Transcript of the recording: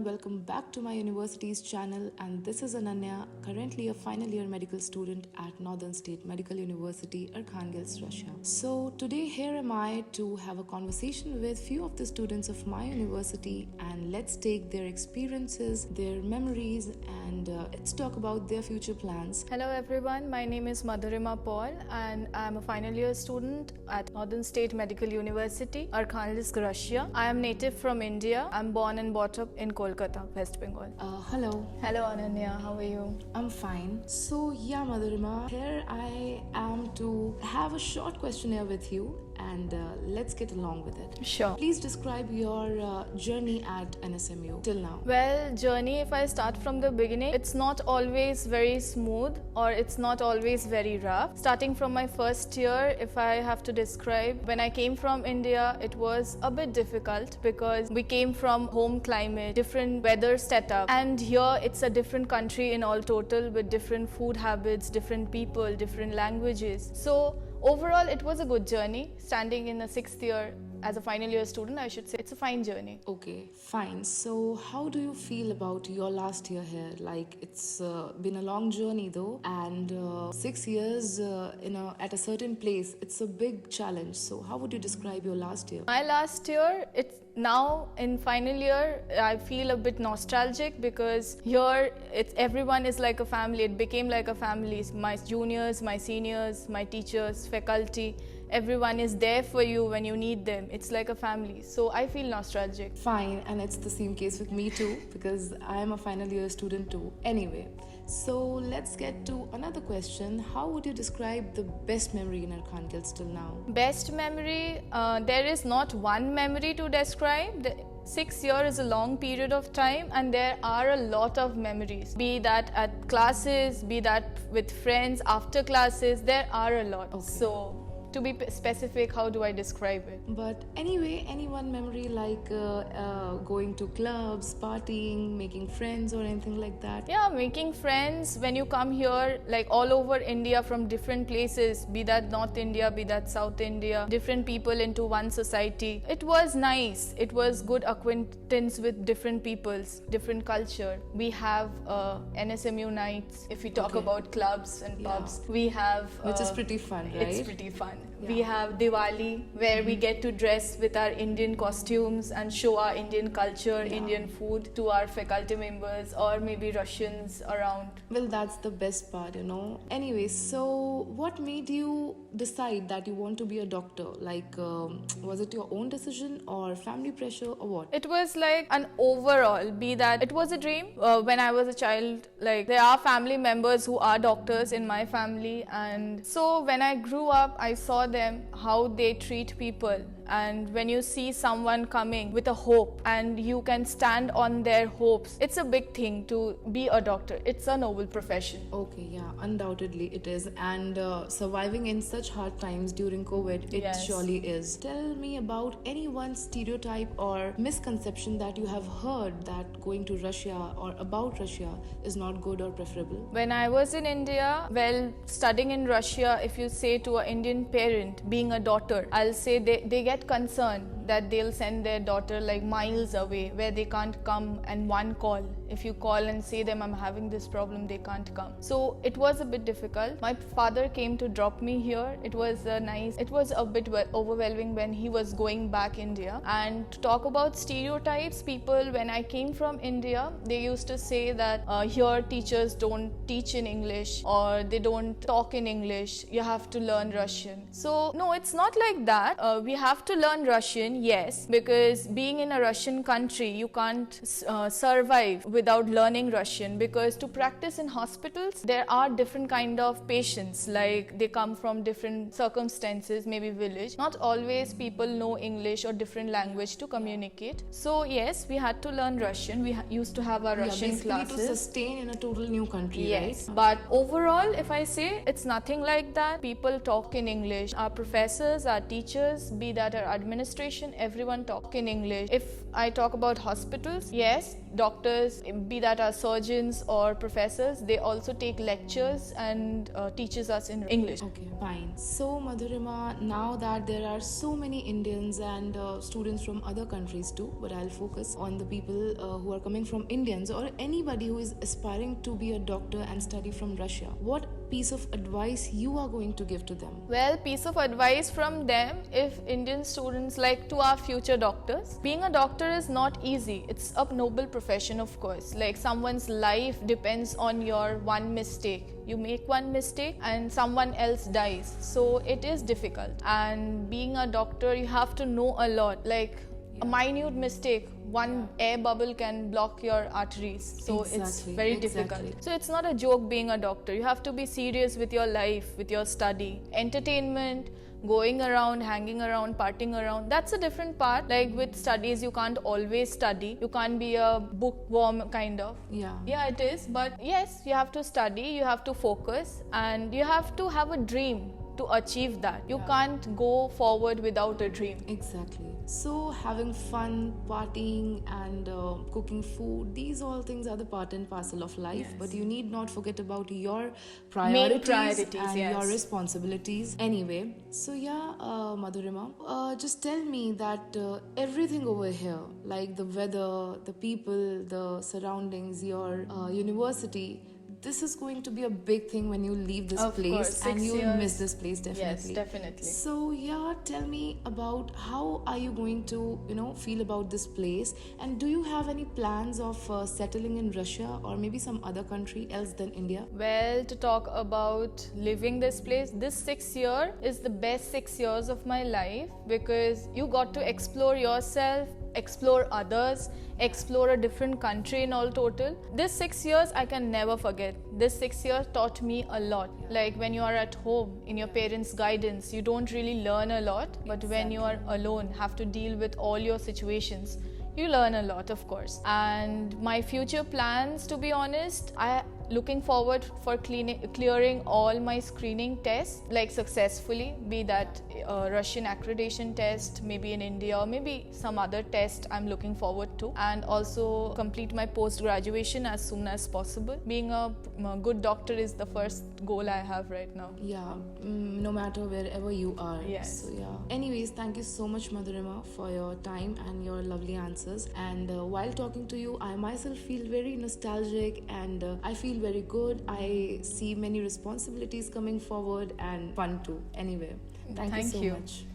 welcome back to my university's channel, and this is Ananya, currently a final year medical student at Northern State Medical University, Arkhangelsk, Russia. So today here am I to have a conversation with few of the students of my university, and let's take their experiences, their memories, and let's talk about their future plans. Hello everyone, my name is Madhurima Paul and I'm a final year student at Northern State Medical University, Arkhangelsk, Russia. I am native from India. I'm born and brought up in Kolkata, West Bengal. Hello. Hello Ananya, how are you? I'm fine. So yeah, Madhurima, here I am to have a short questionnaire with you, and let's get along with it. Sure. Please describe your journey at NSMU till now. Well, journey, if I start from the beginning, it's not always very smooth or it's not always very rough. Starting from my first year, if I have to describe, when I came from India, it was a bit difficult because we came from home climate, different weather setup, and here it's a different country in all total with different food habits, different people, different languages. So overall, it was a good journey. Standing in the 6th year as a final year student, I should say it's a fine journey. Okay, fine. So how do you feel about your last year here? Like, it's been a long journey though, and 6 years at a certain place, it's a big challenge. So how would you describe your last year? My last year, it's now in final year, I feel a bit nostalgic because here everyone is like a family. It became like a family. My juniors, my seniors, my teachers, faculty, everyone is there for you when you need them. It's like a family. So I feel nostalgic. Fine, and it's the same case with me too, because I am a final year student too. Anyway, so let's get to another question. How would you describe the best memory in Arkhangelsk till now? Best memory, there is not one memory to describe. 6 years is a long period of time, and there are a lot of memories. Be that at classes, be that with friends after classes, there are a lot. Okay. So to be specific, how do I describe it? But anyway, any one memory like going to clubs, partying, making friends or anything like that? Yeah, making friends when you come here, like all over India from different places, be that North India, be that South India, different people into one society. It was nice. It was good acquaintance with different peoples, different culture. We have NSMU nights, if we talk about clubs and pubs. We have... which is pretty fun, right? It's pretty fun. Yeah. We have Diwali, where we get to dress with our Indian costumes and show our Indian culture, Indian food to our faculty members or maybe Russians around. Well, that's the best part, you know. Anyway, so what made you decide that you want to be a doctor? Like, was it your own decision or family pressure or what? It was like an overall, be that it was a dream. When I was a child, like there are family members who are doctors in my family, and so when I grew up, I saw them how they treat people, and when you see someone coming with a hope and you can stand on their hopes, it's a big thing to be a doctor. It's a noble profession. Okay, yeah, undoubtedly it is, and surviving in such hard times during COVID, it surely is. Tell me about any one stereotype or misconception that you have heard that going to Russia or about Russia is not good or preferable. When I was in India, well, studying in Russia, if you say to an Indian parent, being a daughter, I'll say they get concerned that they'll send their daughter like miles away where they can't come, and one call. If you call and say them, I'm having this problem, they can't come. So it was a bit difficult. My father came to drop me here. It was it was a bit overwhelming when he was going back India. And to talk about stereotypes, people, when I came from India, they used to say that here teachers don't teach in English or they don't talk in English. You have to learn Russian. So no, it's not like that. We have to learn Russian, yes, because being in a Russian country, you can't survive without learning Russian, because to practice in hospitals, there are different kind of patients, like they come from different circumstances, maybe village. Not always people know English or different language to communicate. So yes, we had to learn Russian. We used to have our Russian classes. To sustain in a total new country, yes, right? But overall, if I say, it's nothing like that. People talk in English. Our professors, our teachers, be that our administration, profession, everyone talk in English. If I talk about hospitals, yes, doctors, be that our surgeons or professors, they also take lectures and teaches us in English. Okay, fine. So, Madhurima, now that there are so many Indians and students from other countries too, but I'll focus on the people who are coming from Indians or anybody who is aspiring to be a doctor and study from Russia. What piece of advice you are going to give to them? Well, piece of advice from them, if Indian students, like to our future doctors, being a doctor is not easy. It's a noble profession, of course. Like someone's life depends on your one mistake. You make one mistake and someone else dies. So it is difficult. And being a doctor, you have to know a lot. Like a minute mistake, one air bubble can block your arteries. So it's very difficult. So it's not a joke being a doctor. You have to be serious with your life, with your study. Entertainment, going around, hanging around, partying around, that's a different part. Like with studies, you can't always study. You can't be a bookworm kind of. Yeah, it is. But yes, you have to study, you have to focus, and you have to have a dream to achieve that. You can't go forward without a dream. Exactly. So having fun, partying and cooking food, these all things are the part and parcel of life, but you need not forget about your priorities and your responsibilities anyway. So yeah, Madhurima, just tell me that everything over here, like the weather, the people, the surroundings, your university, this is going to be a big thing when you leave this place, and you will miss this place definitely. Yes, definitely. So yeah, tell me about how are you going to, feel about this place, and do you have any plans of settling in Russia or maybe some other country else than India? Well, to talk about living this place, this 6 year is the best 6 years of my life because you got to explore yourself, explore others, explore a different country in all total. This 6 years I can never forget. This 6 years taught me a lot. Like when you are at home, in your parents' guidance, you don't really learn a lot. But when you are alone, have to deal with all your situations, you learn a lot, of course. And my future plans, to be honest, I looking forward for clearing all my screening tests, like successfully, be that Russian accreditation test, maybe in India, or maybe some other test I'm looking forward to, and also complete my post-graduation as soon as possible. Being a good doctor is the first goal I have right now. Yeah, no matter wherever you are. Yes. So yeah. Anyways, thank you so much, Madhurima, for your time and your lovely answers. And while talking to you, I myself feel very nostalgic and I feel very good. I see many responsibilities coming forward and fun too. Anyway, thank you so much.